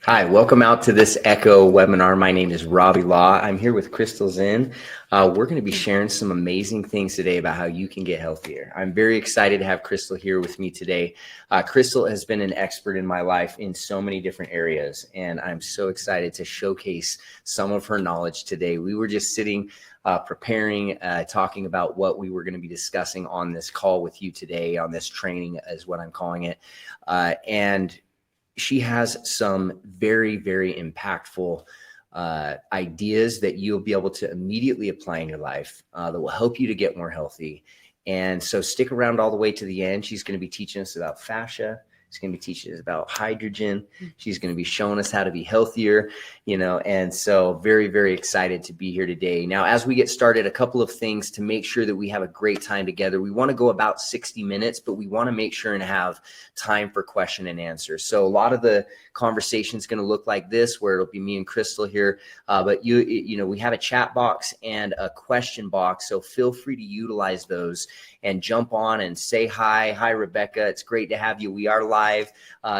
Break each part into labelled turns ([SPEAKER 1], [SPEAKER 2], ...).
[SPEAKER 1] Hi, welcome out to this Echo webinar. My name is Robbie Law. I'm here with Crystal Zinn. We're going to be sharing some amazing things today about how you can get healthier. I'm very excited to have Crystal here with me today. Crystal has been an expert in my life in so many different areas, and I'm so excited to showcase some of her knowledge today. We were just sitting preparing, talking about what we were going to be discussing on this call with you today, on this training is what I'm calling it. And she has some very, very impactful ideas that you'll be able to immediately apply in your life that will help you to get more healthy. And so stick around all the way to the end. She's going to be teaching us about fascia. She's going to be teaching us about hydrogen. She's going to be showing us how to be healthier, and so very, very excited to be here today. Now, as we get started, a couple of things to make sure that we have a great time together. We want to go about 60 minutes, but we want to make sure and have time for question and answer. So a lot of the conversation is going to look like this, where it'll be me and Crystal here. But we have a chat box and a question box. So feel free to utilize those and jump on and say hi. Hi, Rebecca. It's great to have you. We are live.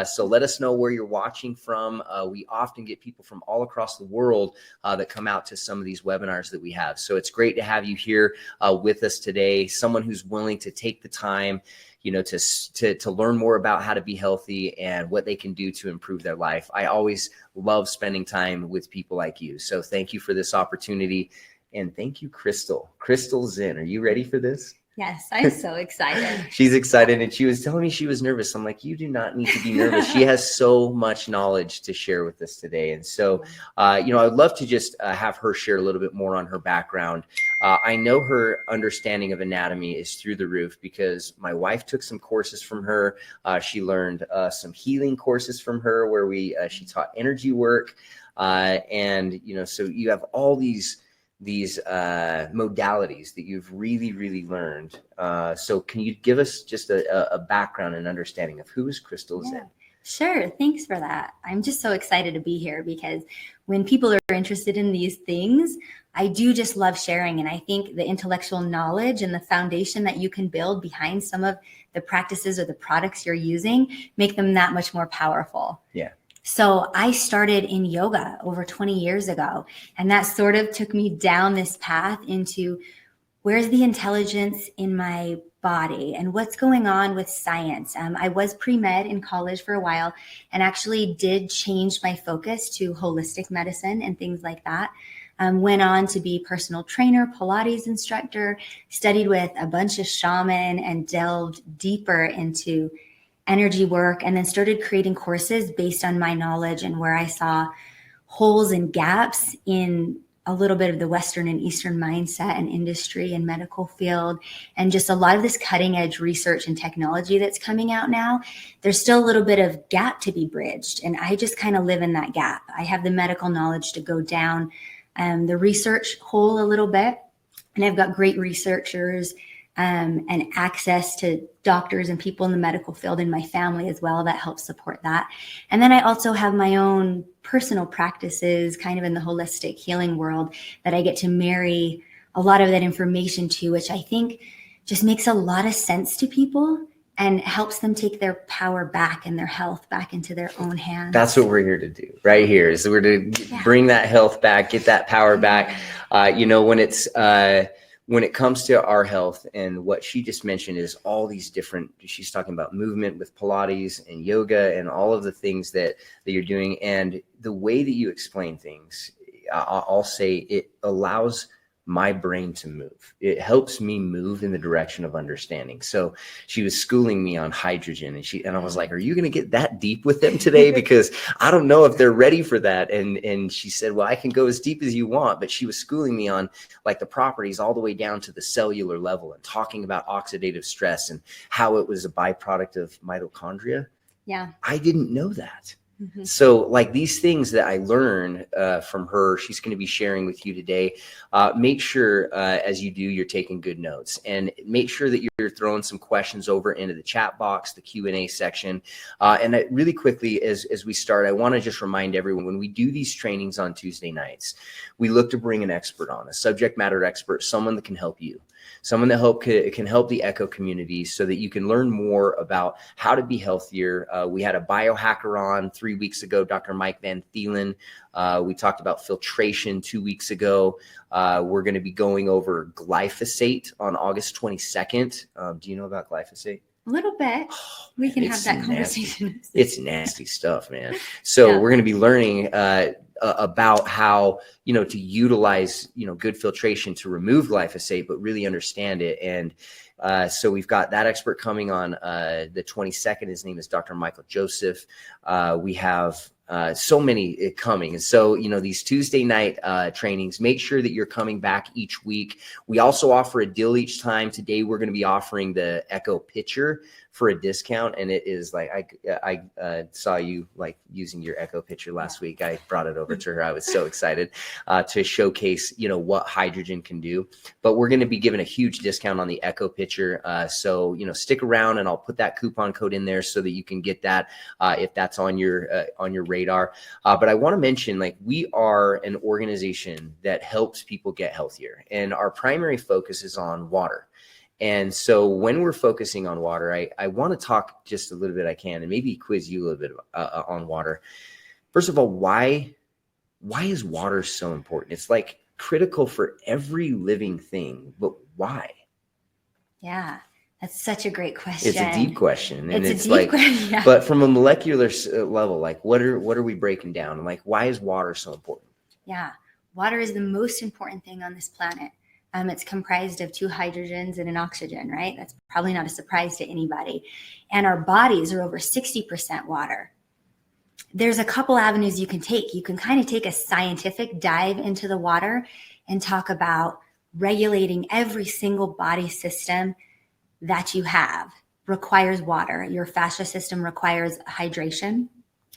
[SPEAKER 1] So let us know where you're watching from. We often get people from all across the world that come out to some of these webinars that we have. So it's great to have you here with us today. Someone who's willing to take the time, to learn more about how to be healthy and what they can do to improve their life. I always love spending time with people like you. So thank you for this opportunity. And thank you, Crystal. Crystal Zinn, are you ready for this?
[SPEAKER 2] Yes, I'm so excited.
[SPEAKER 1] She's excited, and she was telling me she was nervous. I'm like, you do not need to be nervous. She has so much knowledge to share with us today. And so, I'd love to just have her share a little bit more on her background. I know her understanding of anatomy is through the roof because my wife took some courses from her. She learned some healing courses from her where she taught energy work. So you have all these modalities that you've really, really learned. So can you give us just a background and understanding of who is Crystal Zinn?
[SPEAKER 2] Sure. Thanks for that. I'm just so excited to be here because when people are interested in these things, I do just love sharing. And I think the intellectual knowledge and the foundation that you can build behind some of the practices or the products you're using make them that much more powerful.
[SPEAKER 1] Yeah.
[SPEAKER 2] So I started in yoga over 20 years ago, and that sort of took me down this path into where's the intelligence in my body and what's going on with science. I was pre-med in college for a while and actually did change my focus to holistic medicine and things like that. Went on to be personal trainer, Pilates instructor, studied with a bunch of shaman and delved deeper into energy work, and then started creating courses based on my knowledge and where I saw holes and gaps in a little bit of the Western and Eastern mindset and industry and medical field, and just a lot of this cutting edge research and technology that's coming out now. There's still a little bit of gap to be bridged, and I just kind of live in that gap. I have the medical knowledge to go down the research hole a little bit, and I've got great researchers and access to doctors and people in the medical field in my family as well that helps support that. And then I also have my own personal practices kind of in the holistic healing world that I get to marry a lot of that information to, which I think just makes a lot of sense to people and helps them take their power back and their health back into their own hands.
[SPEAKER 1] That's what we're here to do right here, is we're to bring that health back, get that power back. When it comes to our health, and what she just mentioned is all these different, she's talking about movement with Pilates and yoga and all of the things that you're doing. And the way that you explain things, I'll say it allows my brain to move. It helps me move in the direction of understanding. So she was schooling me on hydrogen, and I was like, are you going to get that deep with them today? Because I don't know if they're ready for that. And she said, well, I can go as deep as you want, but she was schooling me on like the properties all the way down to the cellular level and talking about oxidative stress and how it was a byproduct of mitochondria.
[SPEAKER 2] Yeah.
[SPEAKER 1] I didn't know that.
[SPEAKER 2] Mm-hmm.
[SPEAKER 1] So like these things that I learned from her, she's going to be sharing with you today. Make sure as you do, you're taking good notes, and make sure that you're throwing some questions over into the chat box, the Q&A section. And really quickly, as we start, I want to just remind everyone, when we do these trainings on Tuesday nights, we look to bring an expert on, a subject matter expert, someone that can help you. someone that can help the echo community so that you can learn more about how to be healthier. We had a biohacker on 3 weeks ago, Dr. Mike Van Thielen. We talked about filtration 2 weeks ago. We're going to be going over glyphosate on August 22nd. Do you know about glyphosate?
[SPEAKER 2] A little bit. We can have that
[SPEAKER 1] Nasty.
[SPEAKER 2] conversation.
[SPEAKER 1] It's nasty stuff, man. So we're going to be learning about how, to utilize, good filtration to remove glyphosate, but really understand it. And so we've got that expert coming on the 22nd. His name is Dr. Michael Joseph. We have so many coming. And so, these Tuesday night trainings, make sure that you're coming back each week. We also offer a deal each time. Today, we're going to be offering the Echo Pitcher for a discount. And it is like, I saw you like using your Echo Pitcher last week. I brought it over to her. I was so excited to showcase, what hydrogen can do. But we're going to be giving a huge discount on the Echo Pitcher. So, stick around and I'll put that coupon code in there so that you can get that if that's on your radar. But I want to mention, like, we are an organization that helps people get healthier, and our primary focus is on water. And so when we're focusing on water, I want to talk just a little bit, and maybe quiz you a little bit on water. First of all, why is water so important? It's like critical for every living thing, but why?
[SPEAKER 2] Yeah. That's such a great question.
[SPEAKER 1] It's a deep question. And
[SPEAKER 2] it's a deep question. Yeah.
[SPEAKER 1] But from a molecular level, like what are we breaking down? Like, why is water so important?
[SPEAKER 2] Yeah. Water is the most important thing on this planet. It's comprised of 2 hydrogens and an oxygen, right? That's probably not a surprise to anybody. And our bodies are over 60% water. There's a couple avenues you can take. You can kind of take a scientific dive into the water and talk about regulating every single body system that you have requires water. Your fascia system requires hydration.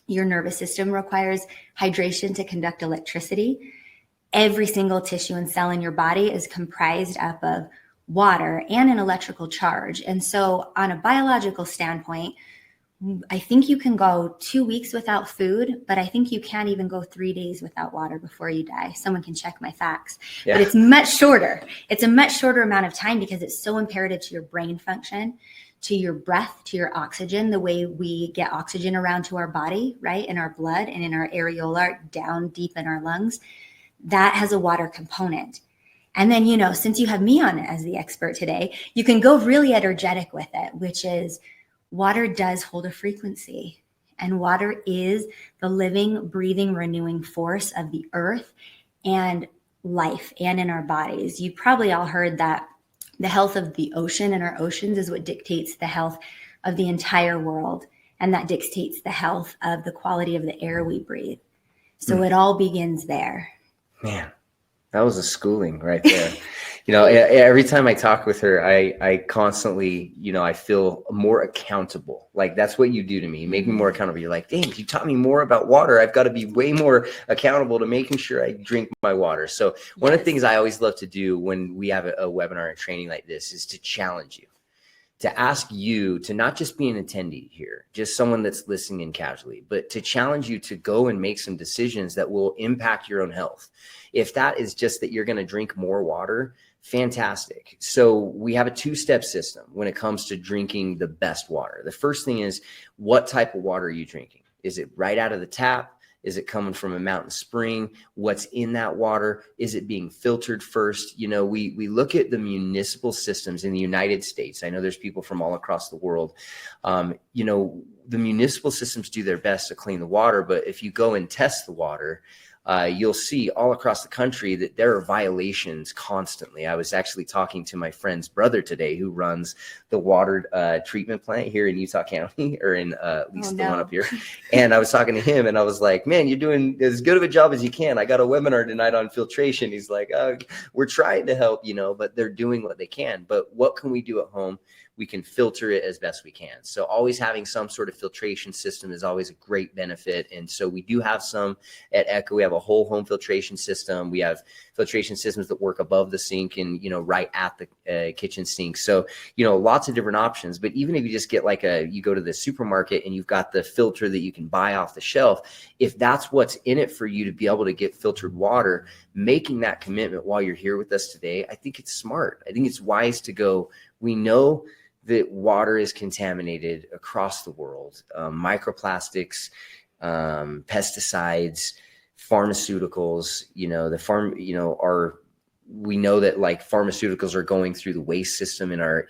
[SPEAKER 2] Your nervous system requires hydration to conduct electricity. Every single tissue and cell in your body is comprised up of water and an electrical charge. And so on a biological standpoint, I think you can go 2 weeks without food, but I think you can't even go 3 days without water before you die. Someone can check my facts, but it's much shorter. It's a much shorter amount of time because it's so imperative to your brain function, to your breath, to your oxygen, the way we get oxygen around to our body, right? In our blood and in our areolar, down deep in our lungs. That has a water component. And then, since you have me on as the expert today, you can go really energetic with it, which is water does hold a frequency, and water is the living, breathing, renewing force of the earth and life and in our bodies. You probably all heard that the health of the ocean and our oceans is what dictates the health of the entire world. And that dictates the health of the quality of the air we breathe. So it all begins there.
[SPEAKER 1] Man, that was a schooling right there. Every time I talk with her, I constantly, I feel more accountable. Like, that's what you do to me. You make me more accountable. You're like, dang, you taught me more about water. I've got to be way more accountable to making sure I drink my water. So one of the things I always love to do when we have a webinar and training like this is to challenge you, to ask you to not just be an attendee here, just someone that's listening in casually, but to challenge you to go and make some decisions that will impact your own health. If that is just that you're going to drink more water, fantastic. So we have a 2-step system when it comes to drinking the best water. The first thing is, what type of water are you drinking? Is it right out of the tap? Is it coming from a mountain spring? What's in that water? Is it being filtered first? We look at the municipal systems in the United States. I know there's people from all across the world. The municipal systems do their best to clean the water, but if you go and test the water, you'll see all across the country that there are violations constantly. I was actually talking to my friend's brother today, who runs the water treatment plant here in Utah County, or in at least the one up here. And I was talking to him, and I was like, man, you're doing as good of a job as you can. I got a webinar tonight on filtration. He's like, we're trying to help, but they're doing what they can. But what can we do at home? we can filter it as best we can. So always having some sort of filtration system is always a great benefit. And so we do have some at Echo. We have a whole home filtration system. We have filtration systems that work above the sink and, right at the kitchen sink. So, lots of different options. But even if you just get you go to the supermarket and you've got the filter that you can buy off the shelf, if that's what's in it for you to be able to get filtered water, making that commitment while you're here with us today, I think it's smart. I think it's wise to go. We know that water is contaminated across the world. Microplastics, pesticides, pharmaceuticals, we know that pharmaceuticals are going through the waste system in our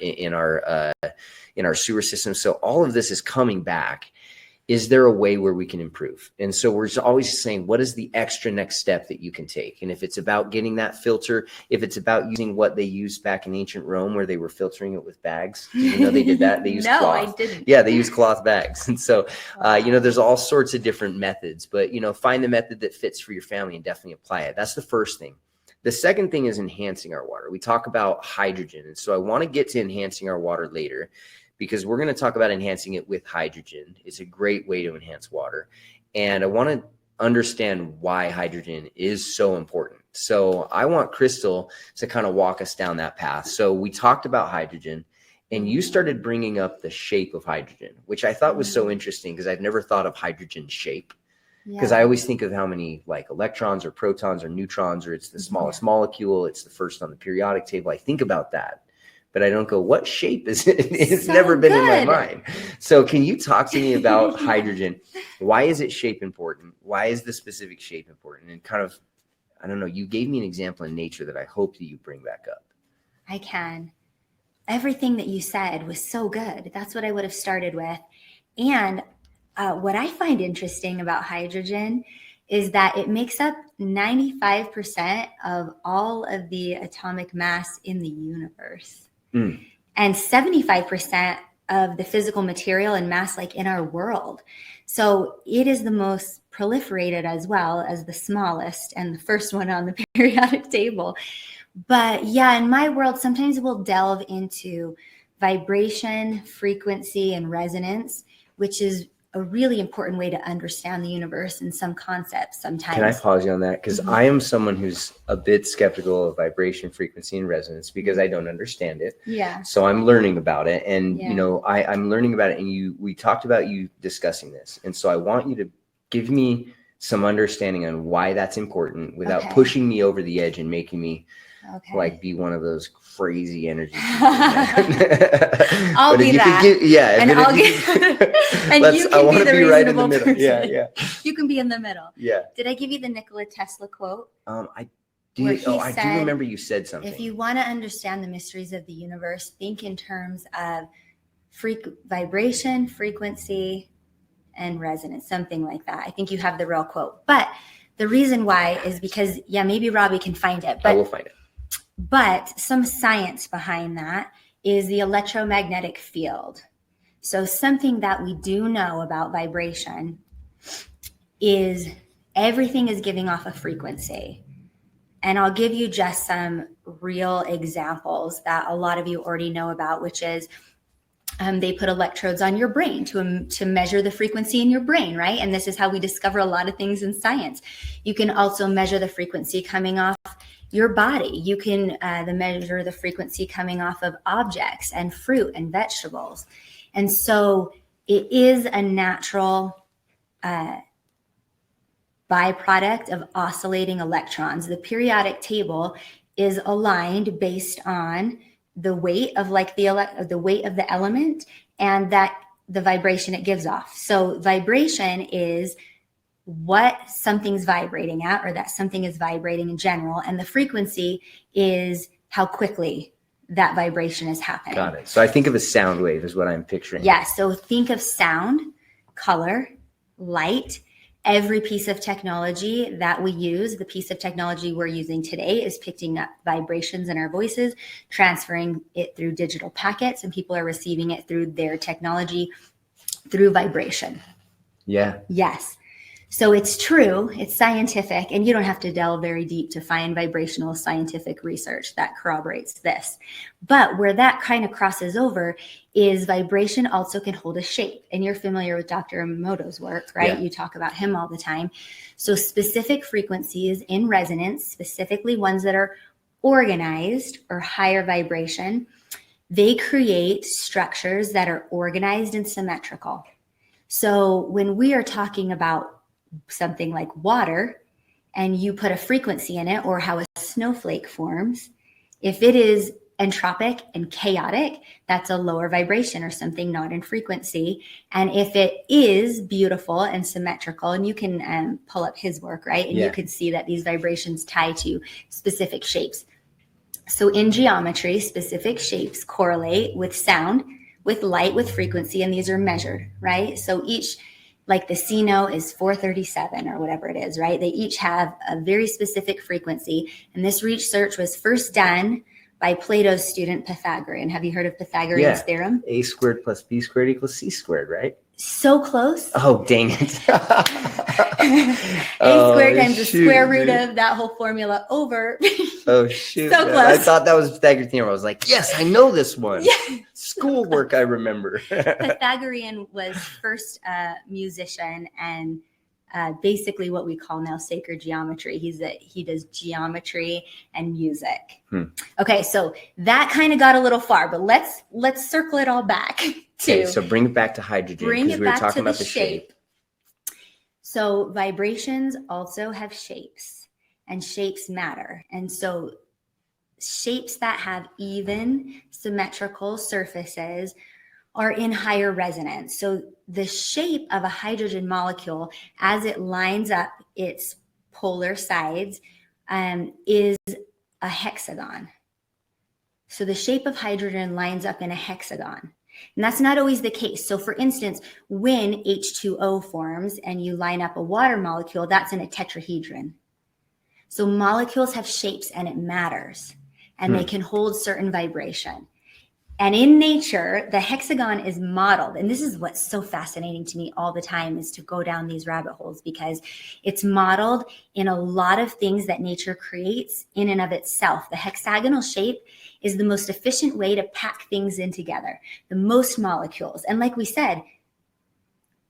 [SPEAKER 1] sewer system. So all of this is coming back. Is there a way where we can improve? And so we're always saying, what is the extra next step that you can take? And if it's about getting that filter, if it's about using what they used back in ancient Rome where they were filtering it with bags, they did that. They used cloth. I didn't. Yeah, they used cloth bags. And so, there's all sorts of different methods, but, find the method that fits for your family and definitely apply it. That's the first thing. The second thing is enhancing our water. We talk about hydrogen. And so I want to get to enhancing our water later, because we're going to talk about enhancing it with hydrogen. It's a great way to enhance water. And I want to understand why hydrogen is so important. So I want Crystal to kind of walk us down that path. So we talked about hydrogen, and you started bringing up the shape of hydrogen, which I thought was so interesting because I've never thought of hydrogen shape. Because I always think of how many electrons or protons or neutrons, or it's the smallest molecule, it's the first on the periodic table. I think about that. But I don't go, what shape is it? It's so never been in my mind. So can you talk to me about hydrogen? Why is it shape important? Why is the specific shape important? And kind of, I don't know, you gave me an example in nature that I hope that you bring back up.
[SPEAKER 2] I can. Everything that you said was so good. That's what I would have started with. And what I find interesting about hydrogen is that it makes up 95% of all of the atomic mass in the universe. And 75% of the physical material and mass in our world. So it is the most proliferated as well as the smallest and the first one on the periodic table. But yeah, in my world, sometimes we'll delve into vibration, frequency, and resonance, which is a really important way to understand the universe and some concepts sometimes.
[SPEAKER 1] Can I pause you on that? Because I am someone who's a bit skeptical of vibration, frequency, and resonance because I don't understand it.
[SPEAKER 2] Yeah.
[SPEAKER 1] So I'm learning about it. And, I'm learning about it. And we talked about you discussing this. And so I want you to give me some understanding on why that's important without pushing me over the edge and making me be one of those crazy energy people.
[SPEAKER 2] I'll be that.
[SPEAKER 1] And
[SPEAKER 2] I'll give, and you can be the reasonable person.
[SPEAKER 1] Yeah.
[SPEAKER 2] You can be in the middle.
[SPEAKER 1] Yeah.
[SPEAKER 2] Did I give you the Nikola Tesla quote?
[SPEAKER 1] I do remember you said something.
[SPEAKER 2] If you want to understand the mysteries of the universe, think in terms of vibration, frequency, and resonance, something like that. I think you have the real quote. But the reason why is because, maybe Robbie can find it. But
[SPEAKER 1] I will find it.
[SPEAKER 2] But some science behind that is the electromagnetic field. So something that we do know about vibration is everything is giving off a frequency. And I'll give you just some real examples that a lot of you already know about, which is they put electrodes on your brain to measure the frequency in your brain, right? And this is how we discover a lot of things in science. You can also measure the frequency coming off your body. You can measure the frequency coming off of objects and fruit and vegetables. And so it is a natural byproduct of oscillating electrons. The periodic table is aligned based on the weight of the weight of the element and that the vibration it gives off. So vibration is what something's vibrating at, or that something is vibrating in general. And the frequency is how quickly that vibration is happening.
[SPEAKER 1] Got it. So I think of a sound wave is what I'm picturing.
[SPEAKER 2] Yeah. So think of sound, color, light. Every piece of technology that we use, the piece of technology we're using today is picking up vibrations in our voices, transferring it through digital packets, and people are receiving it through their technology through vibration.
[SPEAKER 1] Yeah.
[SPEAKER 2] Yes. So it's true, it's scientific, and you don't have to delve very deep to find vibrational scientific research that corroborates this. But where that kind of crosses over is vibration also can hold a shape. And you're familiar with Dr. Emoto's work, right?
[SPEAKER 1] Yeah.
[SPEAKER 2] You talk about him all the time. So specific frequencies in resonance, specifically ones that are organized or higher vibration, they create structures that are organized and symmetrical. So when we are talking about something like water and you put a frequency in it, or how a snowflake forms, if it is entropic and chaotic, that's a lower vibration or something not in frequency. And if it is beautiful and symmetrical, and you can pull up his work, right? And you can see that these vibrations tie to specific shapes. So in geometry, specific shapes correlate with sound, with light, with frequency, and these are measured, right? So each, like the C note is 437 or whatever it is, right? They each have a very specific frequency. And this research was first done by Plato's student Pythagorean. Have you heard of Pythagorean's theorem?
[SPEAKER 1] A squared plus B squared equals C squared, right?
[SPEAKER 2] So close.
[SPEAKER 1] Oh, dang it.
[SPEAKER 2] A squared times the square root of that whole formula over.
[SPEAKER 1] Oh, shoot.
[SPEAKER 2] So
[SPEAKER 1] man.
[SPEAKER 2] close.
[SPEAKER 1] I thought that was Pythagorean theorem. I was like, yes, I know this one. Yeah. Schoolwork, I remember.
[SPEAKER 2] Pythagorean was first a musician and basically what we call now sacred geometry. He does geometry and music. Okay, so that kind of got a little far, but let's circle it all back.
[SPEAKER 1] Okay, so bring it back to hydrogen, because we were talking about the shape.
[SPEAKER 2] So vibrations also have shapes, and shapes matter. And so shapes that have even symmetrical surfaces are in higher resonance. So the shape of a hydrogen molecule, as it lines up its polar sides, is a hexagon. So the shape of hydrogen lines up in a hexagon. And that's not always the case. So for instance, when H2O forms and you line up a water molecule, that's in a tetrahedron. So molecules have shapes and it matters, and they can hold certain vibration. And in nature, the hexagon is modeled. And this is what's so fascinating to me all the time, is to go down these rabbit holes, because it's modeled in a lot of things that nature creates in and of itself. The hexagonal shape is the most efficient way to pack things in together, the most molecules. And like we said,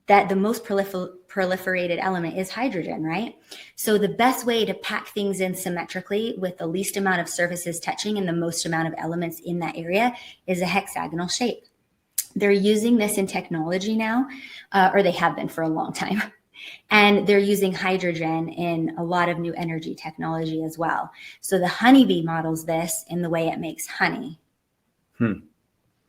[SPEAKER 2] that the most proliferated element is hydrogen, right? So the best way to pack things in symmetrically with the least amount of surfaces touching and the most amount of elements in that area is a hexagonal shape. They're using this in technology now, or they have been for a long time. And they're using hydrogen in a lot of new energy technology as well. So the honeybee models this in the way it makes honey.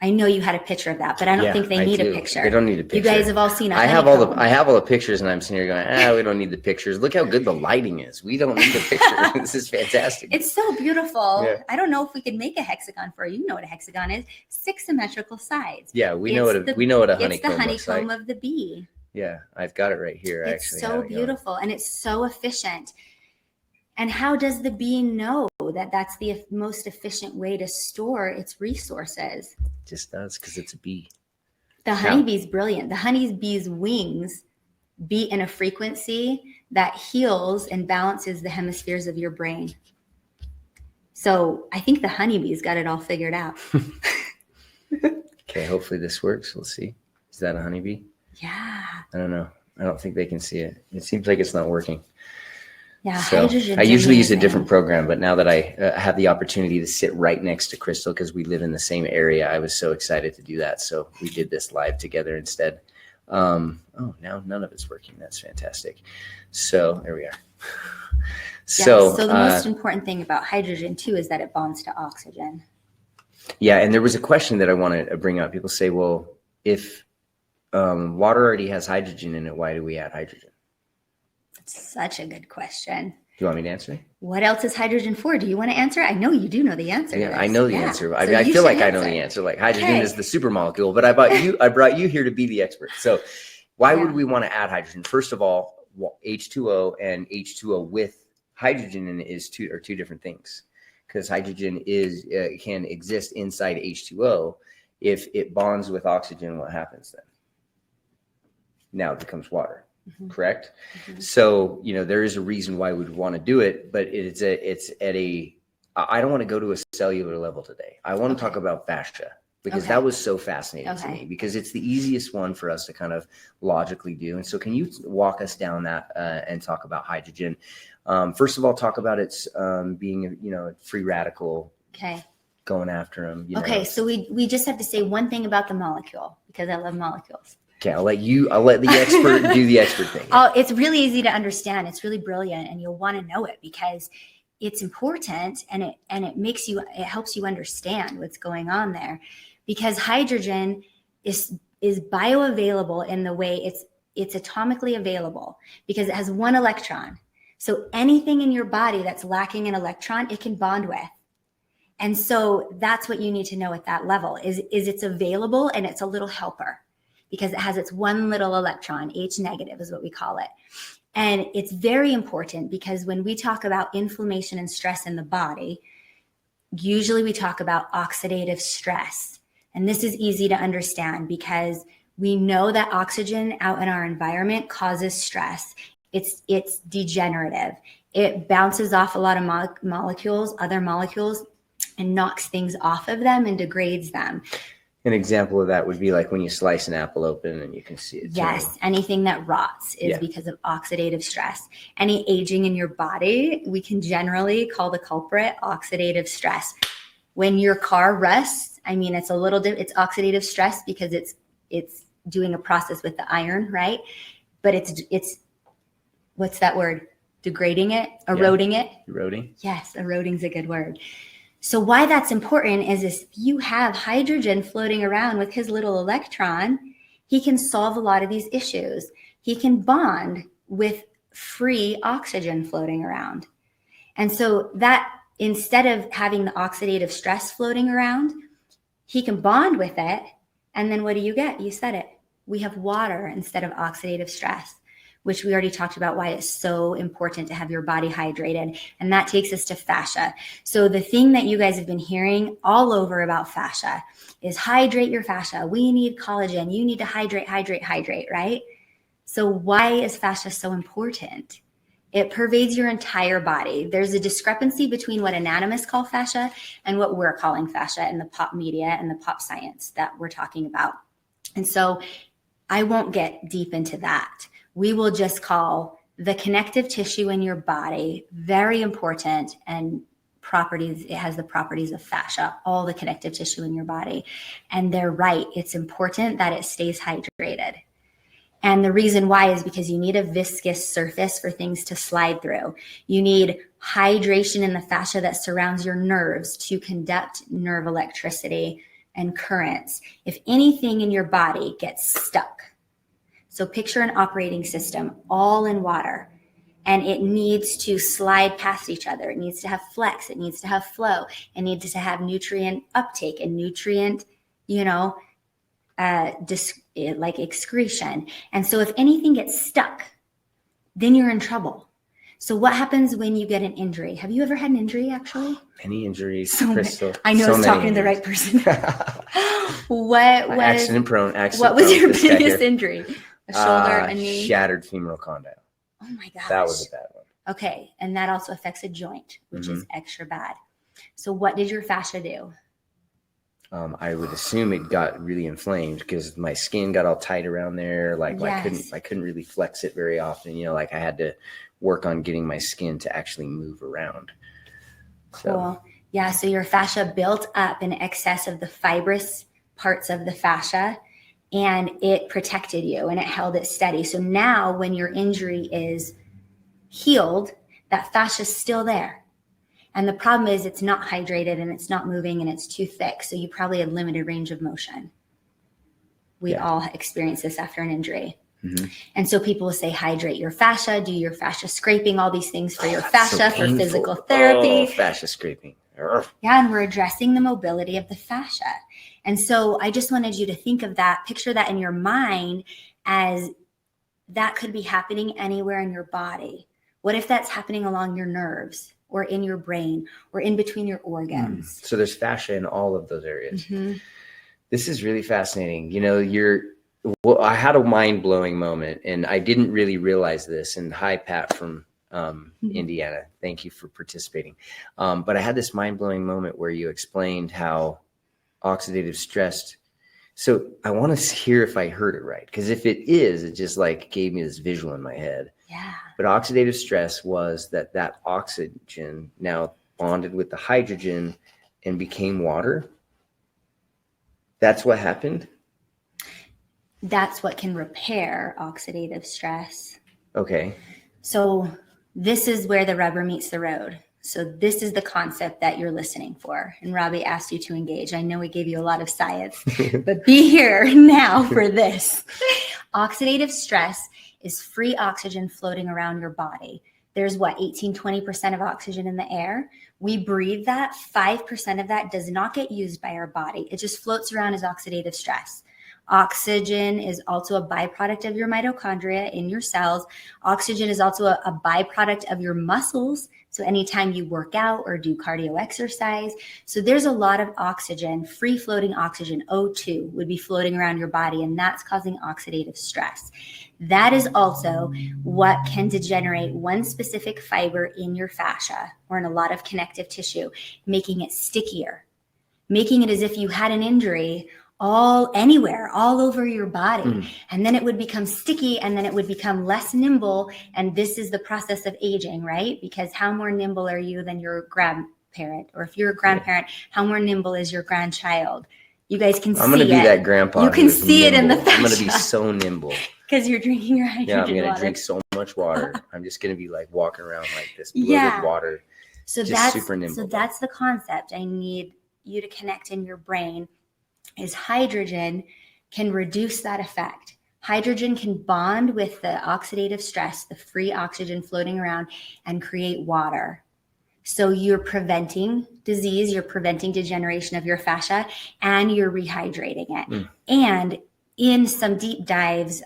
[SPEAKER 2] I know you had a picture of that, but I don't think they need a picture.
[SPEAKER 1] They don't need a picture.
[SPEAKER 2] You guys have all seen a
[SPEAKER 1] I have all
[SPEAKER 2] honeycomb.
[SPEAKER 1] the pictures, and I'm sitting here going, we don't need the pictures. Look how good the lighting is. We don't need the picture. This is fantastic.
[SPEAKER 2] It's so beautiful.
[SPEAKER 1] Yeah.
[SPEAKER 2] I don't know if we could make a hexagon for you. You know what a hexagon is? 6 symmetrical sides.
[SPEAKER 1] Yeah, we know what a honeycomb
[SPEAKER 2] It's the honeycomb
[SPEAKER 1] like.
[SPEAKER 2] of the bee.
[SPEAKER 1] Yeah, I've got it right here.
[SPEAKER 2] It's so beautiful, and it's so efficient. And how does the bee know that that's the most efficient way to store its resources?
[SPEAKER 1] It just does, because it's a bee.
[SPEAKER 2] The honeybee's brilliant. The honeybee's wings beat in a frequency that heals and balances the hemispheres of your brain. So I think the honeybee's got it all figured out.
[SPEAKER 1] Okay, hopefully this works. We'll see. Is that a honeybee?
[SPEAKER 2] Yeah.
[SPEAKER 1] I don't know. I don't think they can see it. It seems like it's not working.
[SPEAKER 2] Yeah,
[SPEAKER 1] so I usually use a different program, but now that I have the opportunity to sit right next to Crystal, because we live in the same area, I was so excited to do that. So we did this live together instead. Now none of it's working. That's fantastic. So there we are. So
[SPEAKER 2] the most important thing about hydrogen too is that it bonds to oxygen.
[SPEAKER 1] Yeah, and there was a question that I want to bring up. People say, well, if water already has hydrogen in it, why do we add hydrogen?
[SPEAKER 2] Such a good question.
[SPEAKER 1] Do you want me to answer?
[SPEAKER 2] What else is hydrogen for? Do you want to answer? I know you do know the answer.
[SPEAKER 1] Yeah, I know the answer. I mean, I feel like I know the answer. Like hydrogen is the supermolecule, but I brought you here to be the expert. So why would we want to add hydrogen? First of all, H2O and H2O with hydrogen in it are two different things, because hydrogen can exist inside H2O. If it bonds with oxygen, what happens then? Now it becomes water. correct? So, there is a reason why we'd want to do it, but I don't want to go to a cellular level today. I want to talk about fascia, because that was so fascinating to me, because it's the easiest one for us to kind of logically do. And so can you walk us down that and talk about hydrogen? First of all, talk about its being, a free radical.
[SPEAKER 2] Okay.
[SPEAKER 1] Going after them.
[SPEAKER 2] Okay, so we just have to say one thing about the molecule, because I love molecules.
[SPEAKER 1] Okay, I'll let the expert do the expert thing.
[SPEAKER 2] It's really easy to understand. It's really brilliant, and you'll want to know it because it's important, and it helps you understand what's going on there. Because hydrogen is bioavailable in the way it's atomically available, because it has one electron. So anything in your body that's lacking an electron, it can bond with. And so that's what you need to know at that level is it's available, and it's a little helper because it has its one little electron. H negative is what we call it. And it's very important because when we talk about inflammation and stress in the body, usually we talk about oxidative stress. And this is easy to understand because we know that oxygen out in our environment causes stress. It's degenerative. It bounces off a lot of other molecules, and knocks things off of them and degrades them.
[SPEAKER 1] An example of that would be like when you slice an apple open and you can see it.
[SPEAKER 2] Yes, anything that rots is because of oxidative stress. Any aging in your body, we can generally call the culprit oxidative stress. When your car rusts, it's it's oxidative stress because it's doing a process with the iron, right? But it's what's that word? Degrading it, eroding it.
[SPEAKER 1] Eroding.
[SPEAKER 2] Yes, eroding's a good word. So why that's important is if you have hydrogen floating around with his little electron, he can solve a lot of these issues. He can bond with free oxygen floating around. And so that instead of having the oxidative stress floating around, he can bond with it. And then what do you get? You said it. We have water instead of oxidative stress, which we already talked about why it's so important to have your body hydrated. And that takes us to fascia. So the thing that you guys have been hearing all over about fascia is hydrate your fascia. We need collagen. You need to hydrate, right? So why is fascia so important? It pervades your entire body. There's a discrepancy between what anatomists call fascia and what we're calling fascia in the pop media and the pop science that we're talking about. And so I won't get deep into that. We will just call the connective tissue in your body very important, and properties. It has the properties of fascia, all the connective tissue in your body. And they're right. It's important that it stays hydrated. And the reason why is because you need a viscous surface for things to slide through. You need hydration in the fascia that surrounds your nerves to conduct nerve electricity and currents. If anything in your body gets stuck, so picture an operating system all in water, and it needs to slide past each other. It needs to have flex. It needs to have flow. It needs to have nutrient uptake and nutrient, like excretion. And so if anything gets stuck, then you're in trouble. So what happens when you get an injury? Have you ever had an injury, actually?
[SPEAKER 1] Many injuries,
[SPEAKER 2] Crystal. I know I was talking to the right person.
[SPEAKER 1] Accident prone.
[SPEAKER 2] What was your biggest injury? A shoulder, a knee?
[SPEAKER 1] Shattered femoral condyle.
[SPEAKER 2] Oh my gosh.
[SPEAKER 1] That was a bad one.
[SPEAKER 2] Okay. And that also affects a joint, which is extra bad. So what did your fascia do?
[SPEAKER 1] I would assume it got really inflamed because my skin got all tight around there. I couldn't really flex it very often. I had to work on getting my skin to actually move around.
[SPEAKER 2] Cool. Yeah. So your fascia built up in excess of the fibrous parts of the fascia, and it protected you and it held it steady. So now when your injury is healed, that fascia is still there. And the problem is it's not hydrated and it's not moving and it's too thick. So you probably had limited range of motion. We all experience this after an injury. Mm-hmm. And so people will say, hydrate your fascia, do your fascia scraping, all these things for your fascia, for physical therapy.
[SPEAKER 1] Fascia scraping.
[SPEAKER 2] Yeah, and we're addressing the mobility of the fascia. And so I just wanted you to think of that, picture that in your mind as that could be happening anywhere in your body. What if that's happening along your nerves or in your brain or in between your organs?
[SPEAKER 1] So there's fascia in all of those areas. Mm-hmm. This is really fascinating. Well, I had a mind-blowing moment, and I didn't really realize this. And hi, Pat from Indiana. Thank you for participating. But I had this mind-blowing moment where you explained how oxidative stress. So I want to hear if I heard it right, because if it is, it just like gave me this visual in my head.
[SPEAKER 2] Yeah.
[SPEAKER 1] But oxidative stress was that oxygen now bonded with the hydrogen and became water. That's what happened.
[SPEAKER 2] That's what can repair oxidative stress.
[SPEAKER 1] Okay.
[SPEAKER 2] So this is where the rubber meets the road. So this is the concept that you're listening for. And Robbie asked you to engage. I know we gave you a lot of science, but be here now for this. Oxidative stress is free oxygen floating around your body. There's 20% of oxygen in the air. We breathe that. 5% of that does not get used by our body. It just floats around as oxidative stress. Oxygen is also a byproduct of your mitochondria in your cells. Oxygen is also a byproduct of your muscles. So anytime you work out or do cardio exercise. So there's a lot of oxygen, free floating oxygen, O2, would be floating around your body, and that's causing oxidative stress. That is also what can degenerate one specific fiber in your fascia or in a lot of connective tissue, making it stickier, making it as if you had an injury anywhere, all over your body. And then it would become sticky, and then it would become less nimble. And this is the process of aging, right? Because how more nimble are you than your grandparent? Or if you're a grandparent, how more nimble is your grandchild? You guys can see it.
[SPEAKER 1] I'm going to be that grandpa.
[SPEAKER 2] You can see it in the fascia.
[SPEAKER 1] I'm going to be so nimble.
[SPEAKER 2] Because you're drinking your hydrogen water.
[SPEAKER 1] Yeah, I'm going to drink so much water. I'm just going to be like walking around like this, bloated water.
[SPEAKER 2] So
[SPEAKER 1] just super nimble.
[SPEAKER 2] So that's the concept. I need you to connect in your brain. Is hydrogen can reduce that effect. Hydrogen can bond with the oxidative stress, the free oxygen floating around, and create water. So you're preventing disease, you're preventing degeneration of your fascia, and you're rehydrating it. And in some deep dives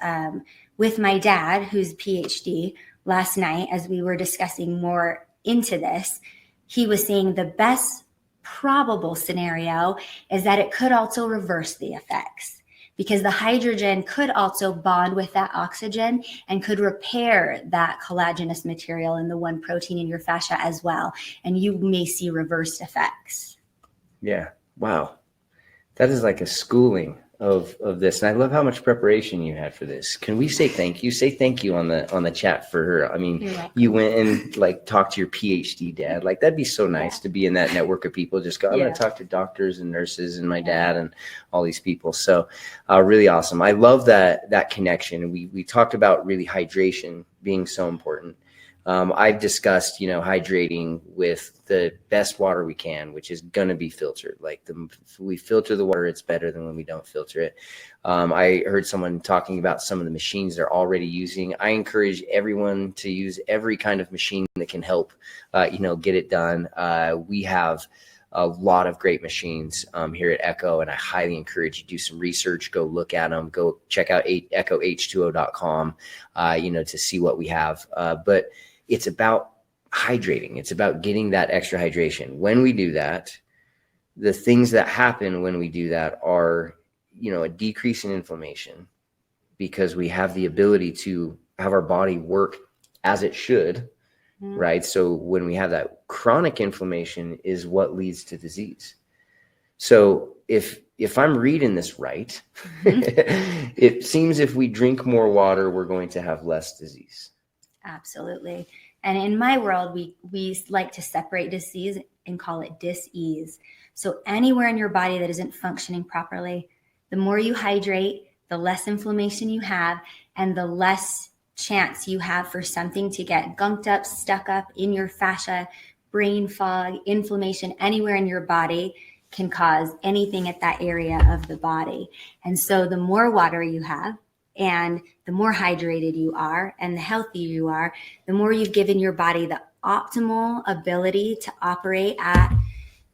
[SPEAKER 2] with my dad, who's a PhD, last night, as we were discussing more into this, he was saying the best probable scenario is that it could also reverse the effects, because the hydrogen could also bond with that oxygen and could repair that collagenous material in the one protein in your fascia as well. And you may see reversed effects.
[SPEAKER 1] Yeah. Wow. That is like a schooling of this. And I love how much preparation you had for this. Can we say thank you? Say thank you on the chat for her. I mean, you went and like talked to your PhD dad. Like that'd be so nice to be in that network of people. Just go, I'm going to talk to doctors and nurses and my dad and all these people. So really awesome. I love that connection. We talked about really hydration being so important. I've discussed, hydrating with the best water we can, which is going to be filtered. Like if we filter the water, it's better than when we don't filter it. I heard someone talking about some of the machines they're already using. I encourage everyone to use every kind of machine that can help, get it done. We have a lot of great machines here at Echo, and I highly encourage you to do some research, go look at them, go check out echoh2o.com, to see what we have. But it's about hydrating. It's about getting that extra hydration. When we do that, the things that happen when we do that are, a decrease in inflammation, because we have the ability to have our body work as it should, right? So when we have that chronic inflammation is what leads to disease. So if I'm reading this right, it seems if we drink more water, we're going to have less disease.
[SPEAKER 2] Absolutely. And in my world, we like to separate disease and call it dis-ease. So anywhere in your body that isn't functioning properly, the more you hydrate, the less inflammation you have, and the less chance you have for something to get gunked up, stuck up in your fascia, brain fog, inflammation anywhere in your body can cause anything at that area of the body. And so the more water you have, and the more hydrated you are and the healthier you are, the more you've given your body the optimal ability to operate at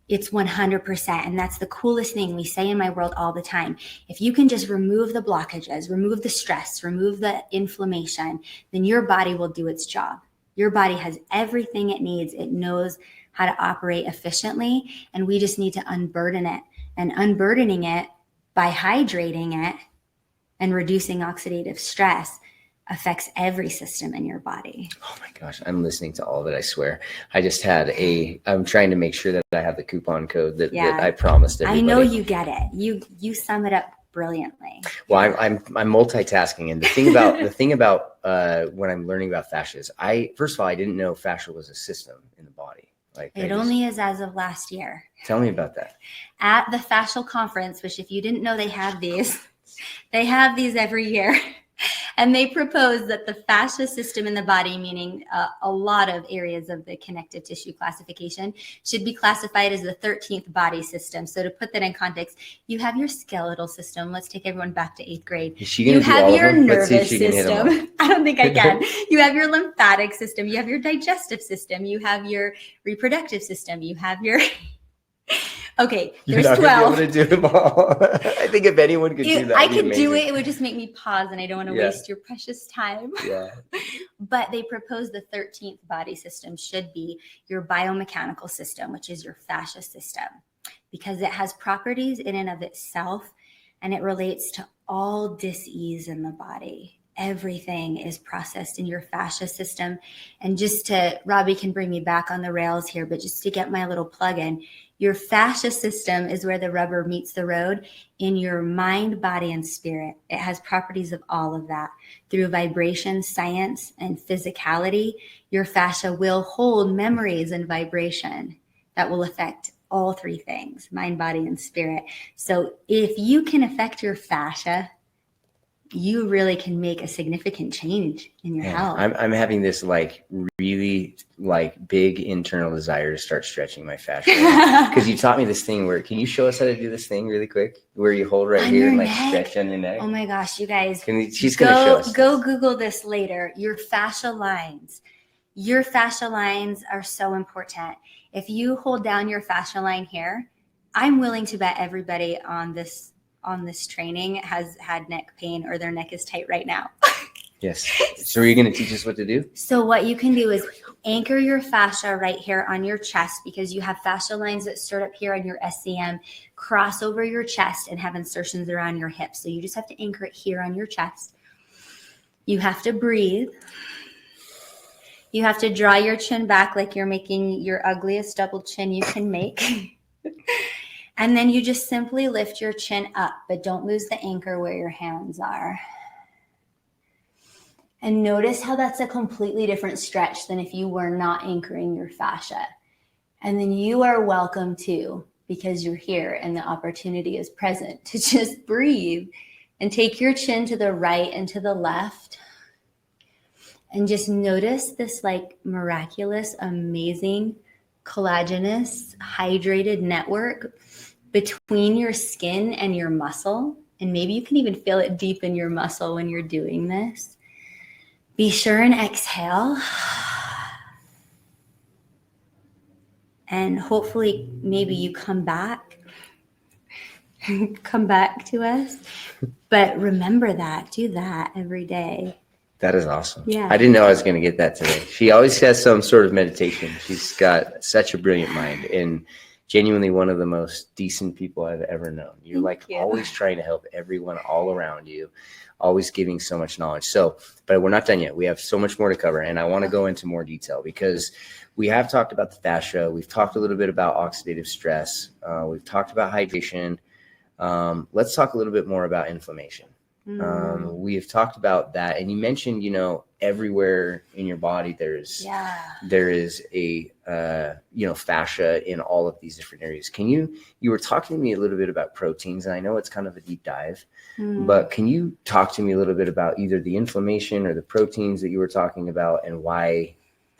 [SPEAKER 2] its 100%. And that's the coolest thing we say in my world all the time. If you can just remove the blockages, remove the stress, remove the inflammation, then your body will do its job. Your body has everything it needs. It knows how to operate efficiently, and we just need to unburden it. And unburdening it by hydrating it and reducing oxidative stress affects every system in your body.
[SPEAKER 1] Oh my gosh, I'm listening to all of it, I swear. I'm trying to make sure that I have the coupon code that I promised everybody.
[SPEAKER 2] I know you get it. You sum it up brilliantly.
[SPEAKER 1] Well, I'm multitasking, and the thing about when I'm learning about fascia is first of all, I didn't know fascia was a system in the body. Like
[SPEAKER 2] it only is as of last year.
[SPEAKER 1] Tell me about that.
[SPEAKER 2] At the fascial conference, which if you didn't know, they have these every year. And they propose that the fascia system in the body, meaning a lot of areas of the connective tissue classification, should be classified as the 13th body system. So to put that in context, you have your skeletal system. Let's take everyone back to 8th grade.
[SPEAKER 1] Is she gonna do all of them?
[SPEAKER 2] You have your nervous system. I don't think I can. You have your lymphatic system. You have your digestive system. You have your reproductive system. You have your... Okay, there's 12.
[SPEAKER 1] You're not going to be able to do them all. I think if anyone could do that,
[SPEAKER 2] I could do it. It would just make me pause, and I don't want to waste your precious time.
[SPEAKER 1] Yeah.
[SPEAKER 2] But they propose the 13th body system should be your biomechanical system, which is your fascia system, because it has properties in and of itself, and it relates to all dis-ease in the body. Everything is processed in your fascia system. And Robbie can bring me back on the rails here, but just to get my little plug in, your fascia system is where the rubber meets the road in your mind, body, and spirit. It has properties of all of that. Through vibration, science, and physicality, your fascia will hold memories and vibration that will affect all three things, mind, body, and spirit. So if you can affect your fascia, you really can make a significant change in your health.
[SPEAKER 1] I'm having this really big internal desire to start stretching my fascia because you taught me this thing where, can you show us how to do this thing really quick where you hold right here and stretch on your neck?
[SPEAKER 2] Oh my gosh, you guys.
[SPEAKER 1] She's going to show us.
[SPEAKER 2] Go Google this later. Your fascia lines. Your fascia lines are so important. If you hold down your fascia line here, I'm willing to bet everybody on this training has had neck pain or their neck is tight right now.
[SPEAKER 1] Yes. So are you going to teach us what to do?
[SPEAKER 2] So what you can do is anchor your fascia right here on your chest, because you have fascia lines that start up here on your SCM, cross over your chest and have insertions around your hips. So you just have to anchor it here on your chest. You have to breathe. You have to draw your chin back like you're making your ugliest double chin you can make. And then you just simply lift your chin up, but don't lose the anchor where your hands are. And notice how that's a completely different stretch than if you were not anchoring your fascia. And then you are welcome to, because you're here and the opportunity is present, to just breathe and take your chin to the right and to the left. And just notice this miraculous, amazing, collagenous, hydrated network between your skin and your muscle. And maybe you can even feel it deep in your muscle when you're doing this. Be sure and exhale. And hopefully maybe you come back to us. But remember that, do that every day.
[SPEAKER 1] That is awesome.
[SPEAKER 2] Yeah.
[SPEAKER 1] I didn't know I was going to get that today. She always has some sort of meditation. She's got such a brilliant mind and genuinely one of the most decent people I've ever known. You're always trying to help everyone all around you, always giving so much knowledge. So, but we're not done yet. We have so much more to cover, and I want to go into more detail because we have talked about the fascia. We've talked a little bit about oxidative stress. We've talked about hydration. Let's talk a little bit more about inflammation. We have talked about that, and you mentioned, everywhere in your body there is a fascia in all of these different areas. You were talking to me a little bit about proteins, and I know it's kind of a deep dive, but can you talk to me a little bit about either the inflammation or the proteins that you were talking about and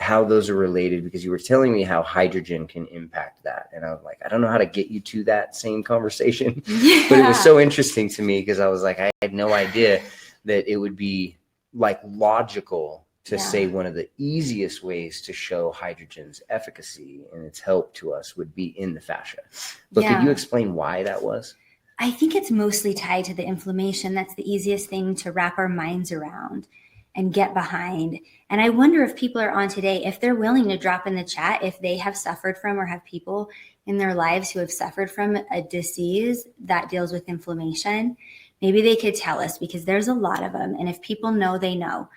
[SPEAKER 1] how those are related? Because you were telling me how hydrogen can impact that. And I was like, I don't know how to get you to that same conversation, but it was so interesting to me because I was like, I had no idea that it would be logical to say one of the easiest ways to show hydrogen's efficacy and its help to us would be in the fascia. But could you explain why that was?
[SPEAKER 2] I think it's mostly tied to the inflammation. That's the easiest thing to wrap our minds around and get behind. And I wonder if people are on today, if they're willing to drop in the chat, if they have suffered from or have people in their lives who have suffered from a disease that deals with inflammation, maybe they could tell us, because there's a lot of them. And if people know, they know.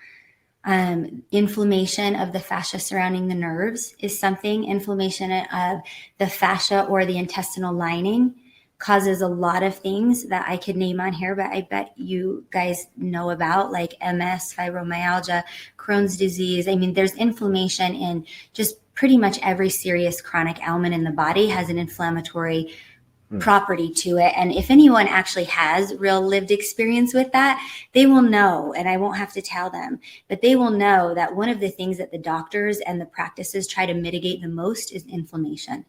[SPEAKER 2] Inflammation of the fascia surrounding the nerves is something. Inflammation of the fascia or the intestinal lining causes a lot of things that I could name on here, but I bet you guys know about, like MS, fibromyalgia, Crohn's disease. I mean, there's inflammation in just pretty much every serious chronic ailment in the body has an inflammatory property to it. And if anyone actually has real lived experience with that, they will know, and I won't have to tell them, but they will know that one of the things that the doctors and the practices try to mitigate the most is inflammation.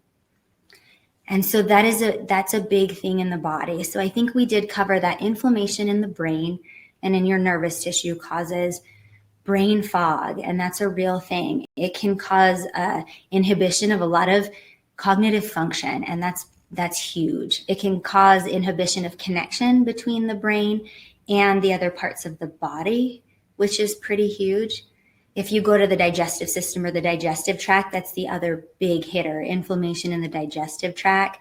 [SPEAKER 2] And so that's a big thing in the body. So I think we did cover that inflammation in the brain and in your nervous tissue causes brain fog, and that's a real thing. It can cause inhibition of a lot of cognitive function, and that's huge. It can cause inhibition of connection between the brain and the other parts of the body, which is pretty huge. If you go to the digestive system or the digestive tract, that's the other big hitter. Inflammation in the digestive tract,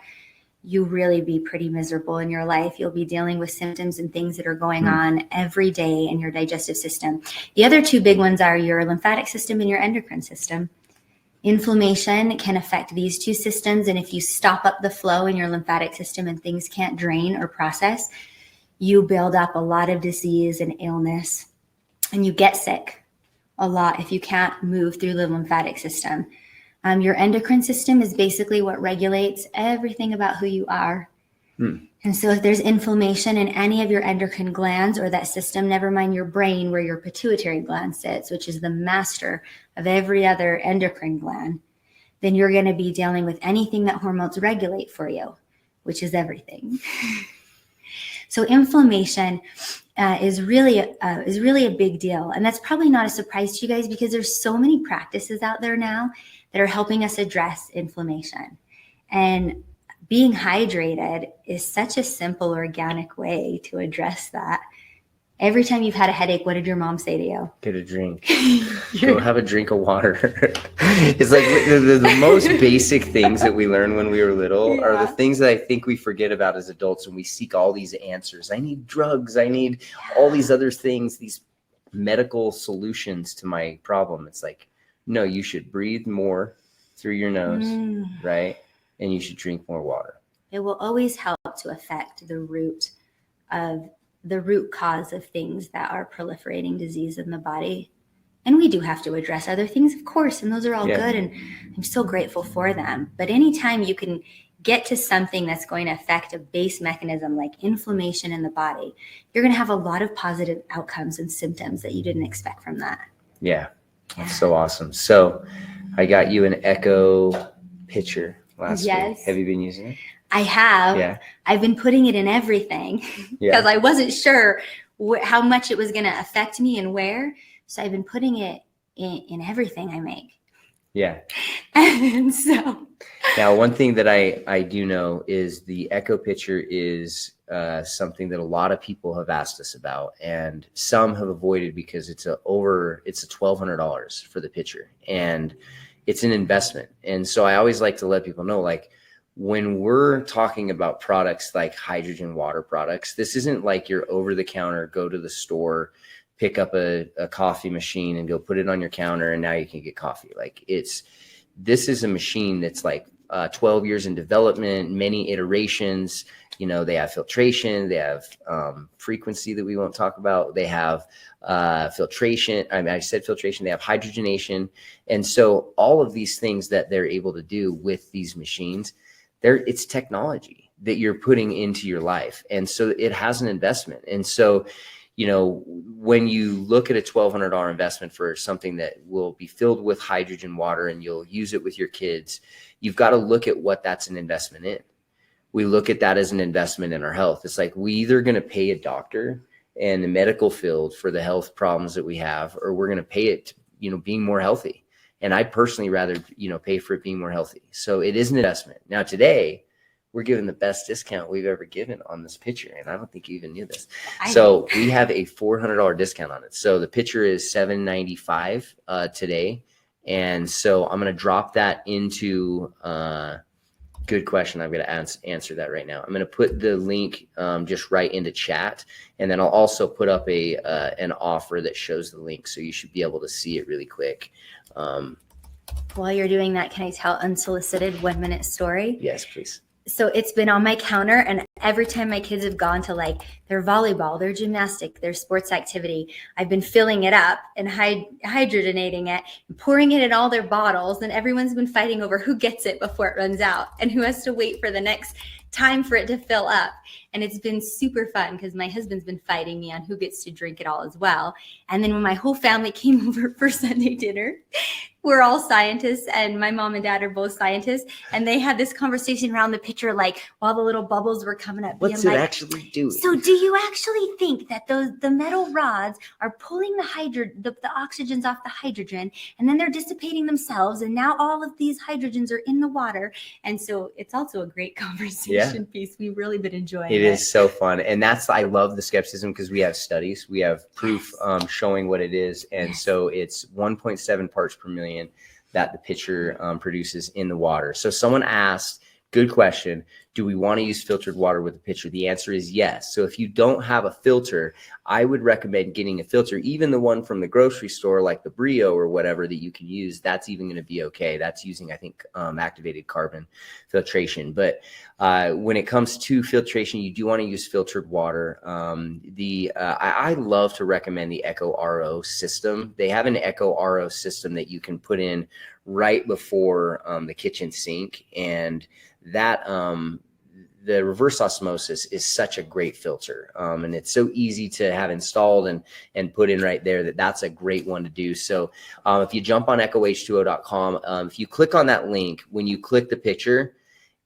[SPEAKER 2] you really be pretty miserable in your life. You'll be dealing with symptoms and things that are going on every day in your digestive system. The other two big ones are your lymphatic system and your endocrine system. Inflammation can affect these two systems, and if you stop up the flow in your lymphatic system and things can't drain or process, you build up a lot of disease and illness, and you get sick a lot if you can't move through the lymphatic system. Your endocrine system is basically what regulates everything about who you are. And so if there's inflammation in any of your endocrine glands or that system, never mind your brain where your pituitary gland sits, which is the master of every other endocrine gland, then you're going to be dealing with anything that hormones regulate for you, which is everything. So inflammation is really a big deal. And that's probably not a surprise to you guys, because there's so many practices out there now that are helping us address inflammation. And being hydrated is such a simple, organic way to address that. Every time you've had a headache, what did your mom say to you?
[SPEAKER 1] Get a drink. Go have a drink of water. It's like the most basic things that we learn when we were little are the things that I think we forget about as adults, and we seek all these answers. I need drugs. I need all these other things, these medical solutions to my problem. It's like, no, you should breathe more through your nose, right? And you should drink more water.
[SPEAKER 2] It will always help to affect the root cause of things that are proliferating disease in the body. And we do have to address other things, of course, and those are all good, and I'm so grateful for them. But anytime you can get to something that's going to affect a base mechanism like inflammation in the body, you're going to have a lot of positive outcomes and symptoms that you didn't expect from that.
[SPEAKER 1] Yeah. That's so awesome. So I got you an Echo pitcher last week. Have you been using it?
[SPEAKER 2] I have.
[SPEAKER 1] Yeah.
[SPEAKER 2] I've been putting it in everything because I wasn't sure how much it was going to affect me and where. So I've been putting it in everything I make.
[SPEAKER 1] Yeah.
[SPEAKER 2] And so
[SPEAKER 1] now, one thing that I do know is the Echo pitcher is something that a lot of people have asked us about, and some have avoided because it's $1,200 for the pitcher, and it's an investment. And so I always like to let people know, like, when we're talking about products like hydrogen water products, this isn't like you're over the counter, go to the store, pick up a coffee machine and go put it on your counter, and now you can get coffee. Like, this is a machine that's like 12 years in development, many iterations. You know, they have filtration, they have frequency that we won't talk about. They have filtration. I said filtration. They have hydrogenation. And so all of these things that they're able to do with these machines, it's technology that you're putting into your life. And so it has an investment. And so, you know, when you look at a $1,200 investment for something that will be filled with hydrogen water and you'll use it with your kids, you've got to look at what that's an investment in. We look at that as an investment in our health. It's like, we either going to pay a doctor in the medical field for the health problems that we have, or we're going to pay it to, you know, being more healthy. And I personally rather, you know, pay for it being more healthy. So it is an investment. Now, today, we're giving the best discount we've ever given on this pitcher. And I don't think you even knew this. So we have a $400 discount on it. So the pitcher is $795 today. And so I'm going to drop that into Good question. I'm going to answer that right now. I'm going to put the link just right into chat, and then I'll also put up an offer that shows the link, so you should be able to see it really quick.
[SPEAKER 2] While you're doing that, can I tell unsolicited 1-minute story?
[SPEAKER 1] Yes, please.
[SPEAKER 2] So it's been on my counter, and every time my kids have gone to like their volleyball, their gymnastic, their sports activity, I've been filling it up and hydrogenating it and pouring it in all their bottles, and everyone's been fighting over who gets it before it runs out and who has to wait for the next time for it to fill up. And it's been super fun because my husband's been fighting me on who gets to drink it all as well. And then when my whole family came over for Sunday dinner, we're all scientists, and my mom and dad are both scientists, and they had this conversation around the pitcher, like while the little bubbles were coming up.
[SPEAKER 1] What's it actually doing?
[SPEAKER 2] So do you actually think that the metal rods are pulling the oxygens off the hydrogen, and then they're dissipating themselves, and now all of these hydrogens are in the water? And so it's also a great conversation piece. We've really been enjoying it.
[SPEAKER 1] It is so fun. And I love the skepticism because we have studies, we have proof showing what it is. And so it's 1.7 parts per million that the pitcher produces in the water. So someone asked, good question, do we want to use filtered water with the pitcher? The answer is yes. So if you don't have a filter, I would recommend getting a filter, even the one from the grocery store, like the Brio or whatever that you can use. That's even going to be okay. That's using, I think, activated carbon filtration. But when it comes to filtration, you do want to use filtered water. I love to recommend the Echo RO system. They have an Echo RO system that you can put in right before the kitchen sink, and that the reverse osmosis is such a great filter, and it's so easy to have installed and put in right there that's a great one to do. So if you jump on echoh2o.com, if you click on that link, when you click the picture,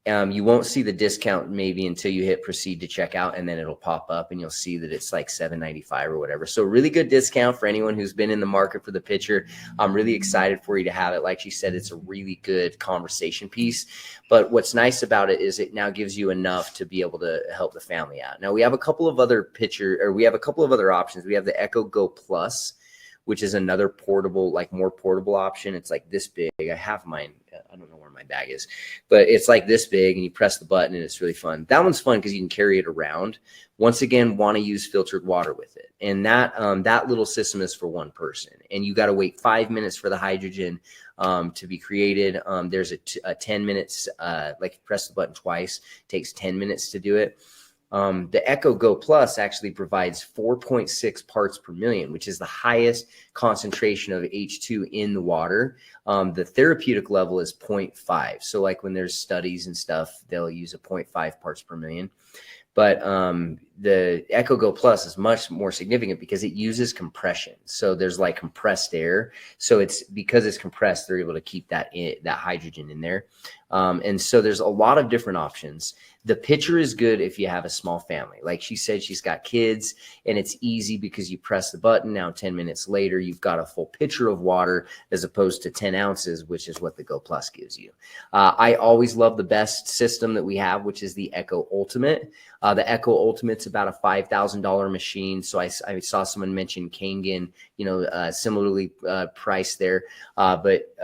[SPEAKER 1] you won't see the discount maybe until you hit proceed to checkout, and then it'll pop up and you'll see that it's like $7.95 or whatever. So really good discount for anyone who's been in the market for the pitcher. I'm really excited for you to have it. Like she said, it's a really good conversation piece. But what's nice about it is it now gives you enough to be able to help the family out. Now we have a couple of other options. We have the Echo Go Plus, which is another portable, like more portable option. It's like this big. I have mine. I don't know where my bag is, but it's like this big, and you press the button and it's really fun. That one's fun because you can carry it around. Once again, want to use filtered water with it. And that little system is for one person, and you got to wait 5 minutes for the hydrogen to be created. There's a 10 minutes, like press the button twice, takes 10 minutes to do it. The Echo Go Plus actually provides 4.6 parts per million, which is the highest concentration of H2 in the water. The therapeutic level is 0.5. So like when there's studies and stuff, they'll use a 0.5 parts per million. But the Echo Go Plus is much more significant because it uses compression. So there's like compressed air. So because it's compressed, they're able to keep that hydrogen in there. And so there's a lot of different options. The pitcher is good if you have a small family. Like she said, she's got kids, and it's easy because you press the button. Now 10 minutes later, you've got a full pitcher of water as opposed to 10 ounces, which is what the Go Plus gives you. I always love the best system that we have, which is the Echo Ultimate. The Echo Ultimate's about a $5,000 machine. So I saw someone mention Kangen, similarly priced there, but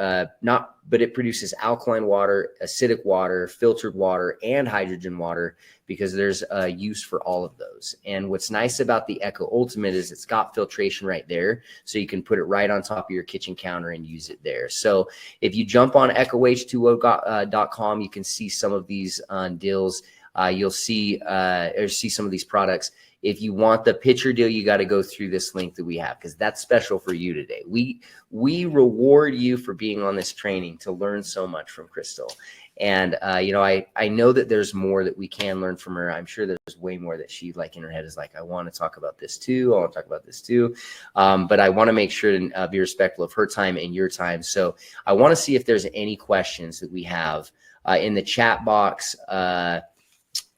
[SPEAKER 1] it produces alkaline water, acidic water, filtered water, and hydrogen water, because there's a use for all of those. And what's nice about the Echo Ultimate is it's got filtration right there, so you can put it right on top of your kitchen counter and use it there. So if you jump on echoh2o.com, you can see some of these deals. You'll see some of these products. If you want the pitcher deal, you got to go through this link that we have, because that's special for you today. We reward you for being on this training to learn so much from Crystal. And, I know that there's more that we can learn from her. I'm sure there's way more that she, like, in her head is like, I want to talk about this too. I want to talk about this too. But I want to make sure to be respectful of her time and your time. So I want to see if there's any questions that we have in the chat box,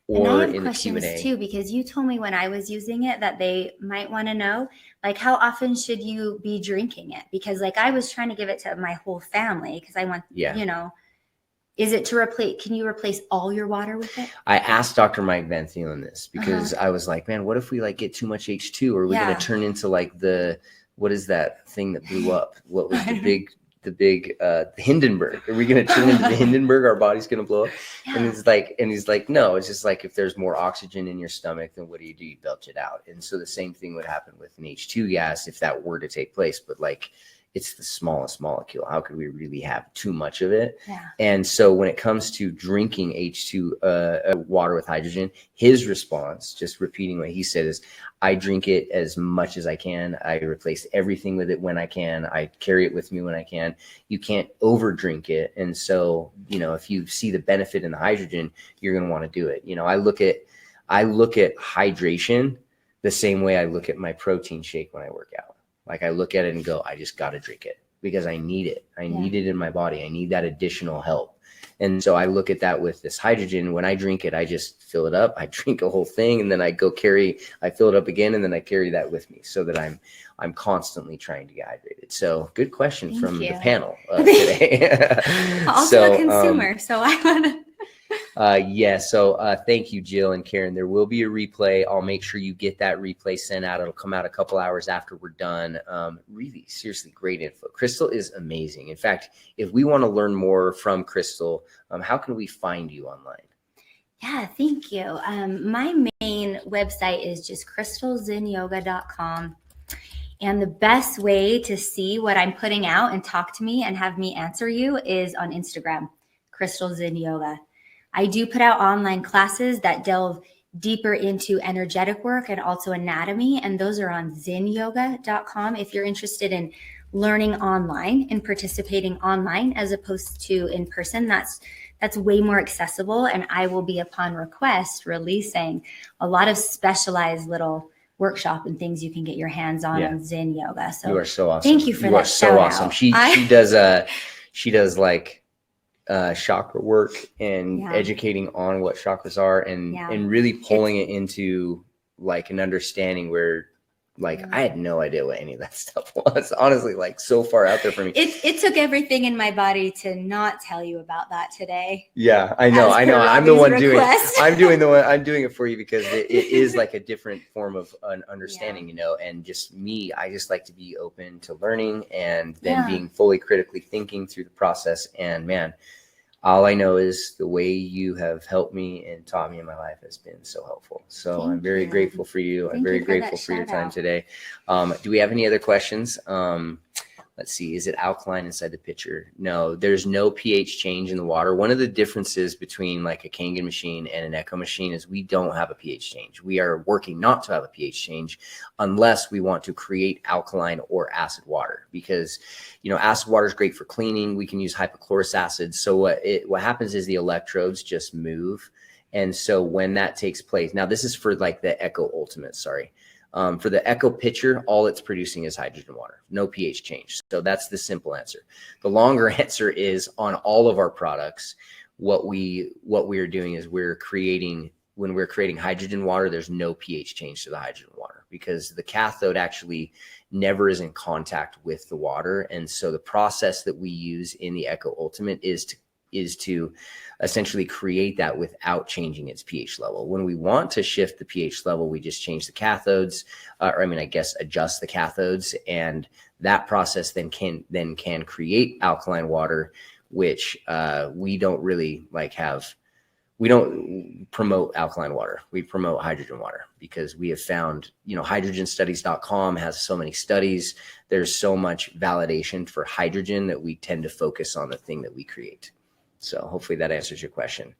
[SPEAKER 1] or in the Q&A
[SPEAKER 2] too, because you told me when I was using it that they might want to know, like, how often should you be drinking it? Because like I was trying to give it to my whole family because I want, is it to replace, can you replace all your water with it?
[SPEAKER 1] I asked Dr. Mike Van Thielen this because I was like, man, what if we like get too much H2? Or are we going to turn into like what is that thing that blew up? What was Hindenburg. Are we going to turn into the Hindenburg? Our body's going to blow up.
[SPEAKER 2] Yeah.
[SPEAKER 1] And he's like, no, it's just like, if there's more oxygen in your stomach, then what do? You belch it out. And so the same thing would happen with an H2 gas if that were to take place. But like, it's the smallest molecule. How could we really have too much of it?
[SPEAKER 2] Yeah.
[SPEAKER 1] And so when it comes to drinking H2 water with hydrogen, his response, just repeating what he said, is I drink it as much as I can. I replace everything with it when I can. I carry it with me when I can. You can't over drink it. And so, if you see the benefit in the hydrogen, you're going to want to do it. I look at hydration the same way I look at my protein shake when I work out. Like, I look at it and go, I just got to drink it because I need it. I need it in my body. I need that additional help. And so I look at that with this hydrogen. When I drink it, I just fill it up. I drink a whole thing, and then I fill it up again, and then I carry that with me so that I'm constantly trying to get hydrated. So good question from the panel today.
[SPEAKER 2] Also a consumer, so I want to.
[SPEAKER 1] So thank you, Jill and Karen. There will be a replay. I'll make sure you get that replay sent out. It'll come out a couple hours after we're done. Really, seriously, great info. Crystal is amazing. In fact, if we want to learn more from Crystal, how can we find you online?
[SPEAKER 2] Yeah, thank you. My main website is just crystalzinnyoga.com. And the best way to see what I'm putting out and talk to me and have me answer you is on Instagram, Crystal Zinn Yoga. I do put out online classes that delve deeper into energetic work and also anatomy, and those are on zinnyoga.com if you're interested in learning online and participating online as opposed to in person. That's way more accessible, and I will be, upon request, releasing a lot of specialized little workshop and things you can get your hands on Zinn Yoga. So
[SPEAKER 1] you are so awesome.
[SPEAKER 2] Thank you for that.
[SPEAKER 1] You are so awesome. She does like chakra work and educating on what chakras are and really pulling it into like an understanding where I had no idea what any of that stuff was. Honestly, like so far out there for me.
[SPEAKER 2] It took everything in my body to not tell you about that today.
[SPEAKER 1] Yeah, I know. I'm the one doing I'm doing it for you because it is like a different form of an understanding, and just me, I just like to be open to learning and then being fully critically thinking through the process. And man, all I know is the way you have helped me and taught me in my life has been so helpful. So I'm very grateful for you. I'm very grateful for your time today. Do we have any other questions? Let's see. Is it alkaline inside the pitcher? No, there's no pH change in the water. One of the differences between like a Kangen machine and an Echo machine is we don't have a pH change. We are working not to have a pH change unless we want to create alkaline or acid water, because, acid water is great for cleaning. We can use hypochlorous acid. So what happens is the electrodes just move. And so when that takes place, now this is for like the Echo Ultimate, sorry. For the Echo pitcher, all it's producing is hydrogen water, no pH change. So that's the simple answer. The longer answer is on all of our products, what we are doing is when we're creating hydrogen water, there's no pH change to the hydrogen water because the cathode actually never is in contact with the water. And so the process that we use in the Echo Ultimate is to essentially create that without changing its pH level. When we want to shift the pH level, we just change the cathodes, adjust the cathodes, and that process then can create alkaline water, which we don't really we don't promote alkaline water. We promote hydrogen water because we have found, hydrogenstudies.com has so many studies. There's so much validation for hydrogen that we tend to focus on the thing that we create. So hopefully that answers your question.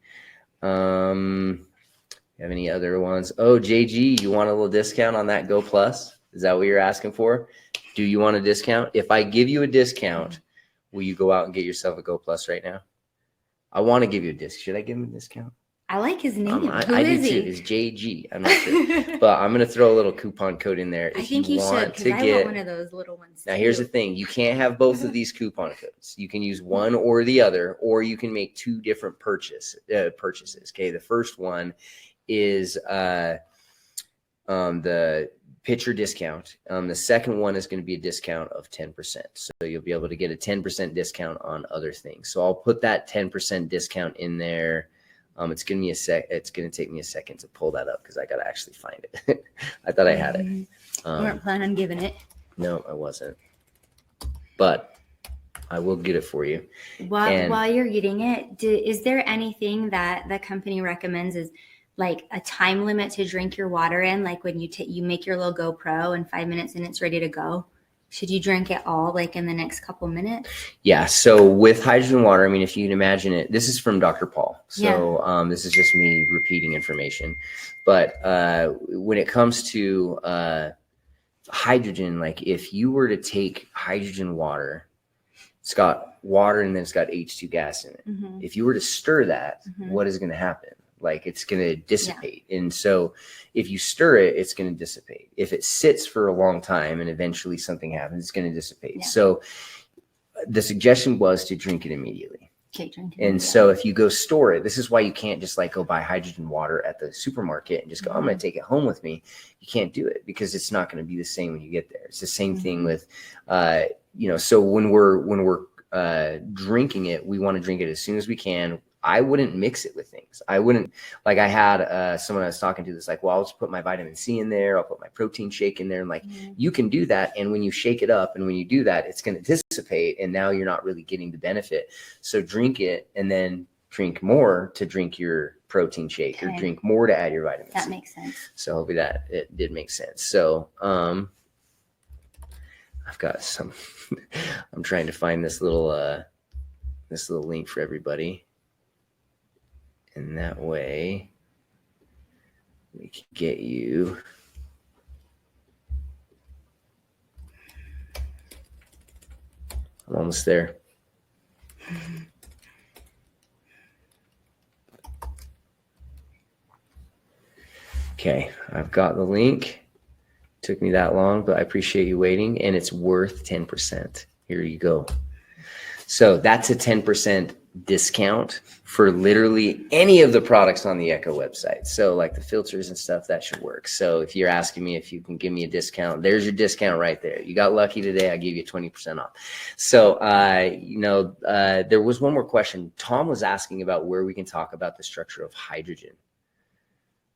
[SPEAKER 1] You have any other ones? Oh, JG, you want a little discount on that Go Plus? Is that what you're asking for? Do you want a discount? If I give you a discount, will you go out and get yourself a Go Plus right now? I want to give you a discount. Should I give him a discount?
[SPEAKER 2] I like his name.
[SPEAKER 1] I do too. It's JG. I'm not sure, but I'm gonna throw a little coupon code in there.
[SPEAKER 2] I think you should, because I want one of those little ones.
[SPEAKER 1] Now, here's the thing: you can't have both of these coupon codes. You can use one or the other, or you can make two different purchases. Okay, the first one is the pitcher discount. The second one is going to be a discount of 10%. So you'll be able to get a 10% discount on other things. So I'll put that 10% discount in there. It's going to take me a second to pull that up because I got to actually find it. I thought I had it.
[SPEAKER 2] You weren't planning on giving it.
[SPEAKER 1] No, I wasn't. But I will get it for you.
[SPEAKER 2] While you're eating it, is there anything that the company recommends is like a time limit to drink your water in? Like when you make your little GoPro and 5 minutes and it's ready to go. Should you drink it all like in the next couple minutes?
[SPEAKER 1] Yeah. So with hydrogen water, I mean, if you can imagine it, this is from Dr. Paul. So this is just me repeating information. But when it comes to hydrogen, like if you were to take hydrogen water, it's got water and then it's got H2 gas in it. If you were to stir that, what is going to happen? Like it's going to dissipate. And so if you stir it, it's going to dissipate. If it sits for a long time and eventually something happens, it's going to dissipate. So the suggestion was to drink it immediately.
[SPEAKER 2] Okay, drink it.
[SPEAKER 1] And so if you go store it, this is why you can't just like go buy hydrogen water at the supermarket and just go, I'm going to take it home with me. You can't do it because it's not going to be the same when you get there. It's the same thing with, so when we're drinking it, we want to drink it as soon as we can. I wouldn't mix it with things. I wouldn't, like I had someone I was talking to that's like, well, I'll just put my vitamin C in there. I'll put my protein shake in there. And like, you can do that. And when you shake it up and when you do that, it's going to dissipate. And now you're not really getting the benefit. So drink it and then drink more to drink your protein shake or drink more to add your vitamin C.
[SPEAKER 2] That makes sense. So
[SPEAKER 1] hopefully that it did make sense. So, I've got some, I'm trying to find this little link for everybody. And that way we can get you. I'm almost there. Okay, I've got the link. Took me that long, but I appreciate you waiting, and it's worth 10%. Here you go. So that's a 10% discount for literally any of the products on the Echo website. So like the filters and stuff, that should work. So if you're asking me if you can give me a discount, there's your discount right there. You got lucky today. I gave you 20% off. So, there was one more question. Tom was asking about where we can talk about the structure of hydrogen.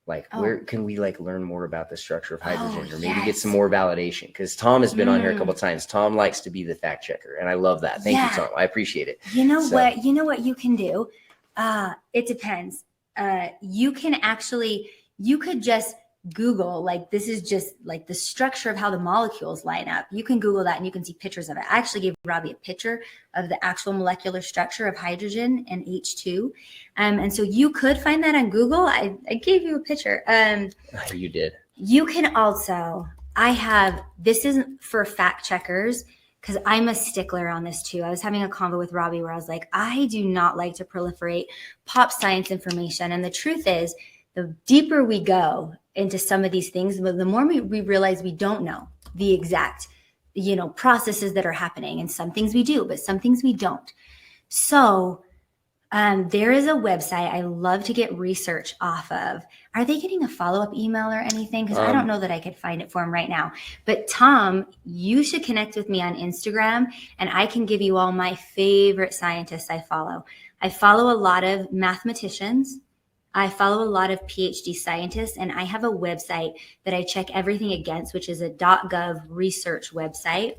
[SPEAKER 1] Like, where can we like learn more about the structure of hydrogen or maybe get some more validation? Because Tom has been on here a couple of times. Tom likes to be the fact checker, and I love that. Thank you, Tom. I appreciate it.
[SPEAKER 2] You know what you can do? It depends. You could just Google, like, this is just like the structure of how the molecules line up. You can Google that and you can see pictures of it. I actually gave Robbie a picture of the actual molecular structure of hydrogen and H2. And so you could find that on Google. I gave you a picture.
[SPEAKER 1] You did.
[SPEAKER 2] You can also, this isn't for fact checkers, because I'm a stickler on this too. I was having a convo with Robbie where I was like, I do not like to proliferate pop science information. And the truth is, the deeper we go into some of these things, the more we realize we don't know the exact, processes that are happening. And some things we do, but some things we don't. So there is a website I love to get research off of. Are they getting a follow-up email or anything? Because I don't know that I could find it for them right now. But Tom, you should connect with me on Instagram, and I can give you all my favorite scientists I follow. I follow a lot of mathematicians. I follow a lot of PhD scientists, and I have a website that I check everything against, which is a .gov research website.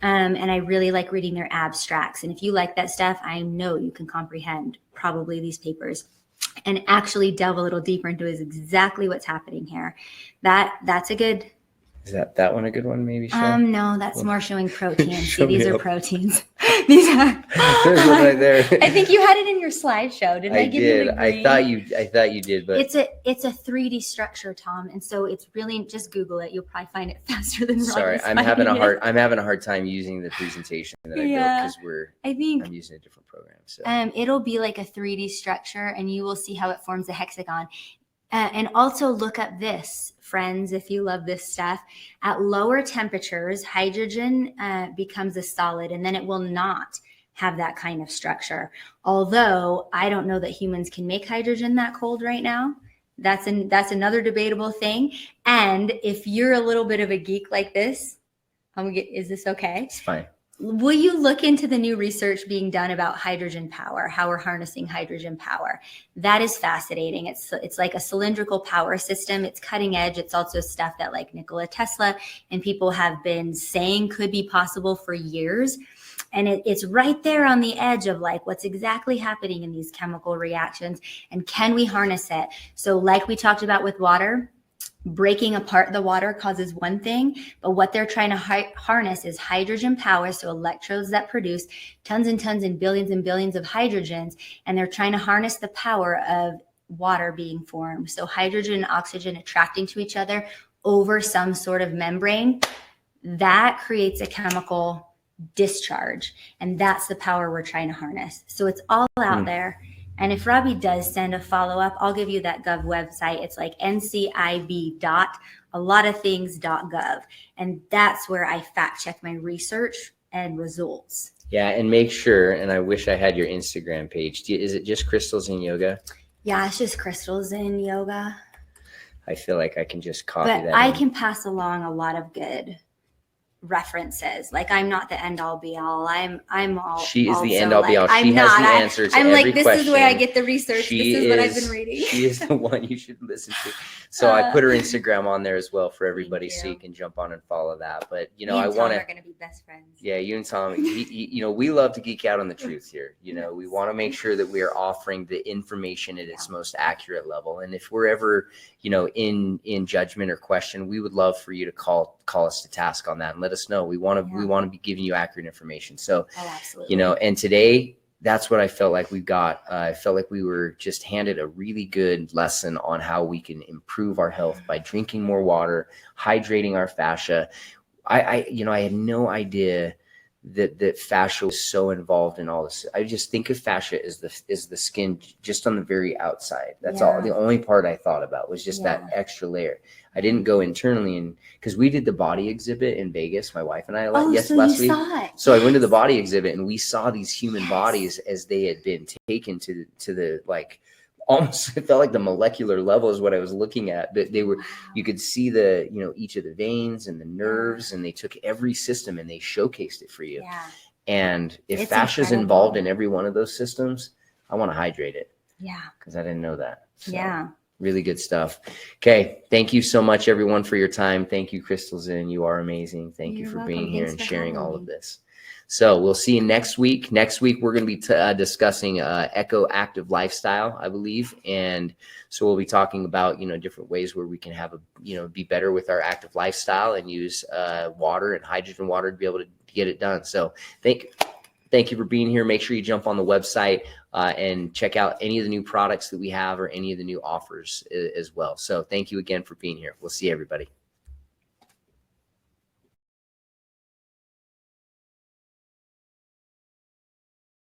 [SPEAKER 2] And I really like reading their abstracts. And if you like that stuff, I know you can comprehend probably these papers and actually delve a little deeper into exactly what's happening here. That's a good.
[SPEAKER 1] Is that one a good one? Maybe.
[SPEAKER 2] No, that's more showing proteins. See, these are proteins. These are.
[SPEAKER 1] There's one right there.
[SPEAKER 2] I think you had it in your slideshow. Did I give you the green?
[SPEAKER 1] I thought you did, but
[SPEAKER 2] it's a 3D structure, Tom, and so it's really, just Google it. You'll probably find it faster than.
[SPEAKER 1] Sorry, I'm having a hard time using the presentation that I built because I'm using a different program. So
[SPEAKER 2] it'll be like a 3D structure, and you will see how it forms a hexagon. And also look up this, friends, if you love this stuff. At lower temperatures, hydrogen becomes a solid, and then it will not have that kind of structure. Although I don't know that humans can make hydrogen that cold right now. That's another debatable thing. And if you're a little bit of a geek like this, is this okay?
[SPEAKER 1] It's fine.
[SPEAKER 2] Will you look into the new research being done about hydrogen power, how we're harnessing hydrogen power? That is fascinating. It's like a cylindrical power system. It's cutting edge. It's also stuff that like Nikola Tesla and people have been saying could be possible for years. And it's right there on the edge of like what's exactly happening in these chemical reactions, and can we harness it? So like we talked about with water, breaking apart the water causes one thing, but what they're trying to harness is hydrogen power, so electrodes that produce tons and billions of hydrogens, and they're trying to harness the power of water being formed. So hydrogen and oxygen attracting to each other over some sort of membrane, that creates a chemical discharge, and that's the power we're trying to harness. So it's all out there. And if Robbie does send a follow-up, I'll give you that Gov website. It's like ncib.alotofthings.gov. And that's where I fact check my research and results.
[SPEAKER 1] Yeah, and make sure, and I wish I had your Instagram page. Is it just Crystal Zinn Yoga?
[SPEAKER 2] Yeah, it's just Crystal Zinn Yoga.
[SPEAKER 1] I feel like I can just copy that.
[SPEAKER 2] But I can pass along a lot of good references. Like, I'm not the end all be all. I'm all.
[SPEAKER 1] She is the end all be all. She has the answer to
[SPEAKER 2] I'm
[SPEAKER 1] every
[SPEAKER 2] like, this
[SPEAKER 1] question.
[SPEAKER 2] is where I get the research. This is what I've been reading.
[SPEAKER 1] She is the one you should listen to. So I put her Instagram on there as well for everybody, so you can jump on and follow that. But
[SPEAKER 2] I want to. We're gonna be best friends.
[SPEAKER 1] Yeah, you and Tom. We love to geek out on the truth here. We want to make sure that we are offering the information at its most accurate level. And if we're ever, in judgment or question, we would love for you to call us to task on that and let us know. We want to be giving you accurate information. So,
[SPEAKER 2] absolutely.
[SPEAKER 1] And today, that's what I felt like we got. I felt like we were just handed a really good lesson on how we can improve our health by drinking more water, hydrating our fascia. I had no idea that fascia was so involved in all this. I just think of fascia as the skin just on the very outside. That's all. The only part I thought about was just that extra layer. I didn't go internally, and because we did the body exhibit in Vegas, my wife and I last week. So I went to the body exhibit, and we saw these human bodies as they had been taken to the like. Almost, it felt like the molecular level is what I was looking at. That they were, you could see each of the veins and the nerves, and they took every system and they showcased it for you.
[SPEAKER 2] Yeah.
[SPEAKER 1] And if fascia is involved in every one of those systems, I want to hydrate it.
[SPEAKER 2] Yeah.
[SPEAKER 1] Because I didn't know that. So, really good stuff. Okay. Thank you so much, everyone, for your time. Thank you, Crystal Zinn. You are amazing. Thank you for being here and sharing all of this. So we'll see you next week. Next week, we're going to be discussing Echo Active Lifestyle, I believe. And so we'll be talking about, different ways where we can have be better with our active lifestyle and use water and hydrogen water to be able to get it done. So thank you for being here. Make sure you jump on the website and check out any of the new products that we have or any of the new offers as well. So thank you again for being here. We'll see everybody.